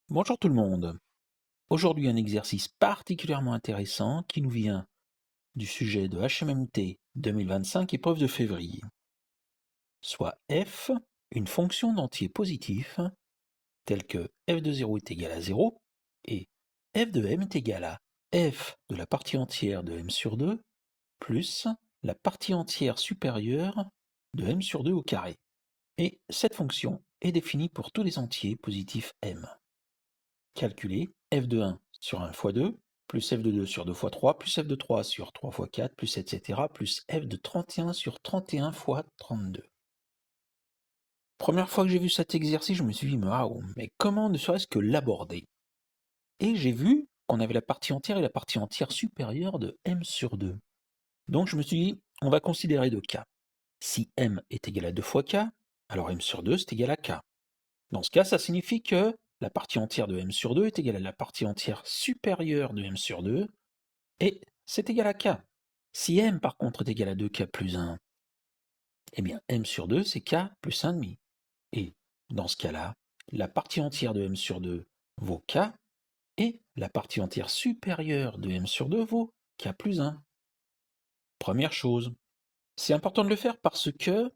Bonjour tout le monde. Aujourd'hui un exercice particulièrement intéressant qui nous vient du sujet de HMMT 2025 épreuve de février. Soit f, une fonction d'entier positif telle que f de 0 est égal à 0 et f de m est égal à f de la partie entière de m sur 2 plus la partie entière supérieure de m sur 2 au carré. Et cette fonction est définie pour tous les entiers positifs m. Calculer f de 1 sur 1 fois 2, plus f de 2 sur 2 fois 3, plus f de 3 sur 3 fois 4, plus etc., plus f de 31 sur 31 fois 32. Première fois que j'ai vu cet exercice, je me suis dit, waouh, mais comment ne serait-ce que l'aborder? Et j'ai vu qu'on avait la partie entière et la partie entière supérieure de m sur 2. Donc je me suis dit, on va considérer deux cas. Si m est égal à 2 fois k, alors m sur 2 c'est égal à k. Dans ce cas, ça signifie que la partie entière de m sur 2 est égale à la partie entière supérieure de m sur 2, et c'est égal à k. Si m par contre est égal à 2k plus 1, eh bien m sur 2 c'est k plus 1,5. Et dans ce cas-là, la partie entière de m sur 2 vaut k, et la partie entière supérieure de m sur 2 vaut k plus 1. Première chose, c'est important de le faire parce que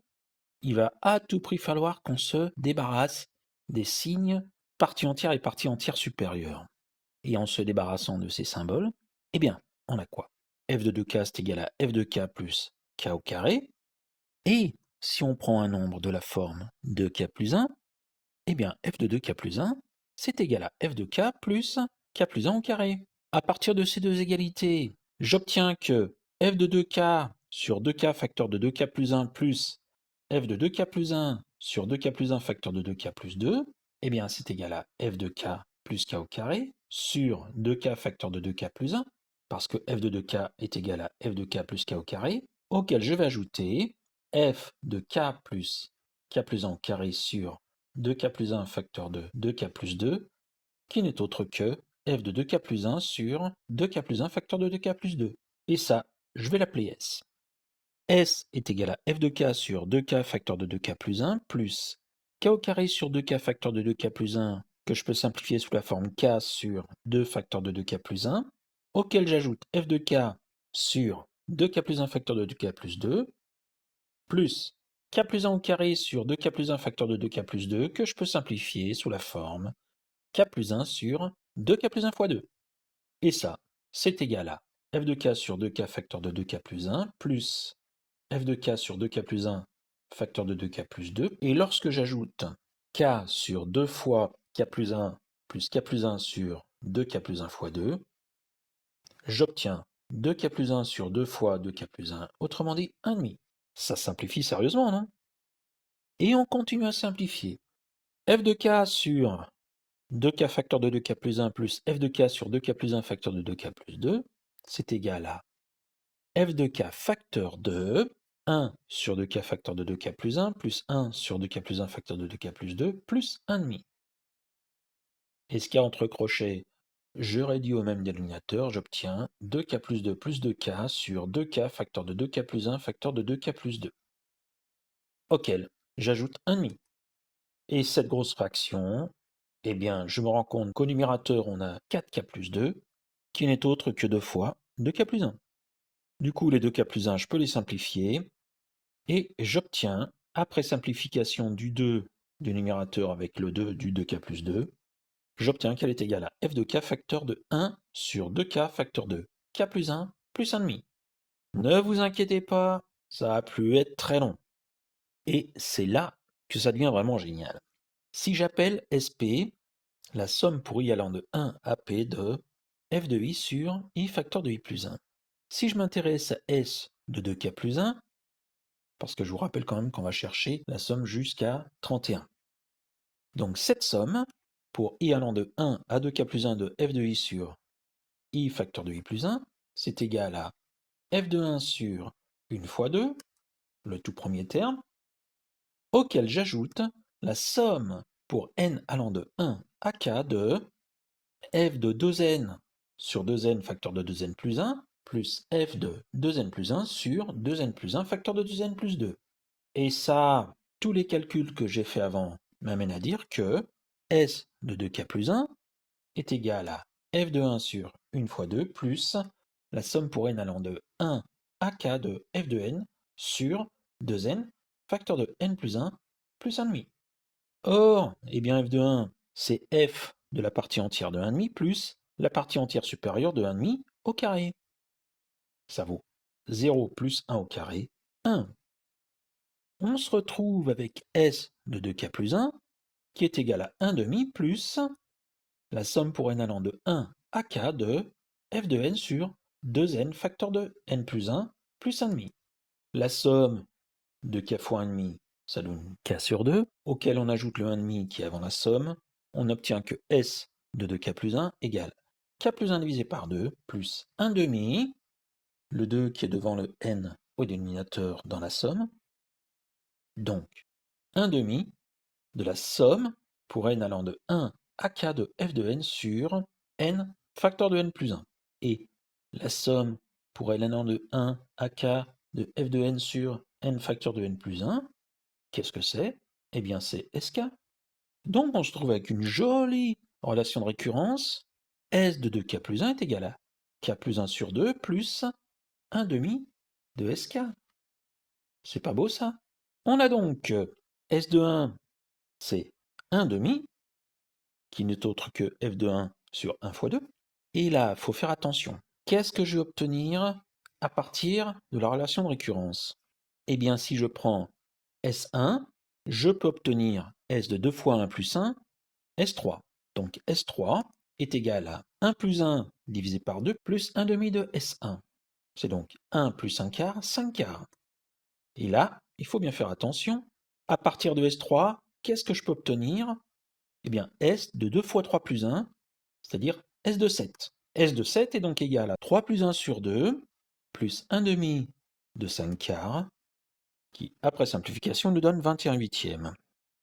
il va à tout prix falloir qu'on se débarrasse des signes partie entière et partie entière supérieure. Et en se débarrassant de ces symboles, eh bien, on a quoi? F de 2k c'est égal à f de k plus k au carré. Et si on prend un nombre de la forme 2k plus 1, eh bien, f de 2k plus 1, c'est égal à f de k plus 1 au carré. À partir de ces deux égalités, j'obtiens que f de 2k sur 2k facteur de 2k plus 1 plus f de 2k plus 1 sur 2k plus 1 facteur de 2k plus 2, eh bien c'est égal à f de k plus k au carré sur 2k facteur de 2k plus 1, parce que f de 2k est égal à f de k plus k au carré, auquel je vais ajouter f de k plus 1 au carré sur 2k plus 1 facteur de 2k plus 2, qui n'est autre que f de 2k plus 1 sur 2k plus 1 facteur de 2k plus 2. Et ça, je vais l'appeler S. S est égal à f de k sur 2k facteur de 2k plus 1 plus k au carré sur 2k facteur de 2k plus 1, que je peux simplifier sous la forme k sur 2 facteur de 2k plus 1, auquel j'ajoute f de k sur 2k plus 1 facteur de 2k plus 2, plus k plus 1 au carré sur 2k plus 1 facteur de 2k plus 2, que je peux simplifier sous la forme k plus 1 sur 2k plus 1 fois 2. Et ça, c'est égal à f de k sur 2k facteur de 2k plus 1 plus f de k sur 2k plus 1 facteur de 2k plus 2. Et lorsque j'ajoute k sur 2 fois k plus 1 plus k plus 1 sur 2k plus 1 fois 2, j'obtiens 2k plus 1 sur 2 fois 2k plus 1, autrement dit 1,5. Ça simplifie sérieusement, non? Et on continue à simplifier. F de k sur 2k facteur de 2k plus 1 plus f de k sur 2k plus 1 facteur de 2k plus 2, c'est égal à f de k facteur de 1 sur 2k facteur de 2k plus 1 plus 1 sur 2k plus 1 facteur de 2k plus 2 plus 1,5. Et ce qu'il y a entre crochets, je réduis au même dénominateur, j'obtiens 2k plus 2k sur 2k facteur de 2k plus 1 facteur de 2k plus 2, auquel j'ajoute 1,5. Et cette grosse fraction, eh bien, je me rends compte qu'au numérateur, on a 4k plus 2, qui n'est autre que 2 fois 2k plus 1. Du coup, les 2k plus 1, je peux les simplifier, et j'obtiens, après simplification du 2 du numérateur avec le 2 du 2k plus 2, j'obtiens qu'elle est égale à f de k facteur de 1 sur 2k facteur de k plus 1 plus 1,5. Ne vous inquiétez pas, ça va plus être très long. Et c'est là que ça devient vraiment génial. Si j'appelle SP la somme pour i allant de 1 à p de f de i sur i facteur de i plus 1. Si je m'intéresse à s de 2k plus 1, parce que je vous rappelle quand même qu'on va chercher la somme jusqu'à 31. Donc cette somme, pour i allant de 1 à 2k plus 1 de f de i sur i facteur de i plus 1, c'est égal à f de 1 sur 1 fois 2, le tout premier terme, auquel j'ajoute la somme pour n allant de 1 à k de f de 2n sur 2n facteur de 2n plus 1 plus f de 2n plus 1 sur 2n plus 1 facteur de 2n plus 2. Et ça, tous les calculs que j'ai fait avant m'amènent à dire que s de 2k plus 1 est égal à f de 1 sur 1 fois 2 plus la somme pour n allant de 1 à k de f de n sur 2n, facteur de n plus 1 plus 1,5. Or, eh bien f de 1, c'est f de la partie entière de 1,5 plus la partie entière supérieure de 1,5 au carré. Ça vaut 0 plus 1 au carré, 1. On se retrouve avec s de 2k plus 1, qui est égal à 1,5 plus la somme pour n allant de 1 à k de f de n sur 2n facteur de n plus 1 plus 1,5. La somme de k fois 1,5, ça donne k sur 2, auquel on ajoute le 1,5 qui est avant la somme, on obtient que s de 2k plus 1 égale k plus 1 divisé par 2 plus 1,5, le 2 qui est devant le n au dénominateur dans la somme, donc 1,5 de la somme pour n allant de 1 à k de f de n sur n facteur de n plus 1. Et la somme pour n allant de 1 à k de f de n sur n facteur de n plus 1, qu'est-ce que c'est? Eh bien c'est sk. Donc on se trouve avec une jolie relation de récurrence. S de 2k plus 1 est égal à k plus 1 sur 2 plus 1,5 de sk. C'est pas beau ça? On a donc S de 1, c'est 1,5, qui n'est autre que f de 1 sur 1 fois 2. Et là, il faut faire attention. Qu'est-ce que je vais obtenir à partir de la relation de récurrence? Eh bien, si je prends S1, je peux obtenir S de 2 fois 1 plus 1, S3. Donc S3 est égal à 1 plus 1 divisé par 2 plus 1,5 de S1. C'est donc 1 plus 1 quart, 5 quarts. Et là, il faut bien faire attention. À partir de S3, qu'est-ce que je peux obtenir? Eh bien, S de 2 fois 3 plus 1, c'est-à-dire S de 7. S de 7 est donc égal à 3 plus 1 sur 2, plus 1,5 de 5 quarts, qui, après simplification, nous donne 21 huitièmes.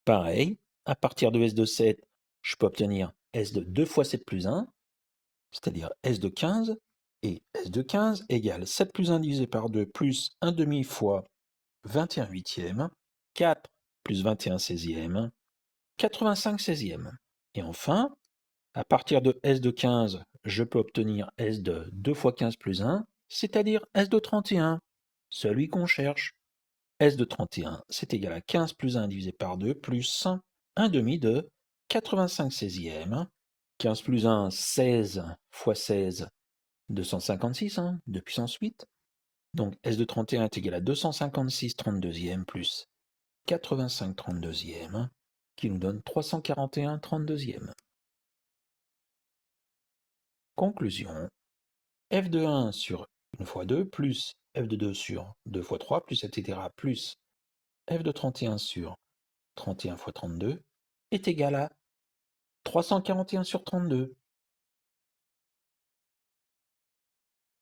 Pareil, à partir de S de 7, je peux obtenir S de 2 fois 7 plus 1, c'est-à-dire S de 15, et S de 15 égale 7 plus 1 divisé par 2 plus 1,5 fois 21 huitièmes, 4 plus 21 seizièmes, 85 seizièmes. Et enfin, à partir de S de 15, je peux obtenir S de 2 fois 15 plus 1, c'est-à-dire S de 31, celui qu'on cherche. S de 31, c'est égal à 15 plus 1 divisé par 2 plus 1,5 de 85 seizièmes. 15 plus 1, 16 fois 16, 256, de puissance 8. Donc S de 31 est égal à 256 32e plus 85 32e, qui nous donne 341 32e. Conclusion. F de 1 sur 1 fois 2 plus F de 2 sur 2 fois 3 plus etc. plus F de 31 sur 31 fois 32 est égal à 341 sur 32.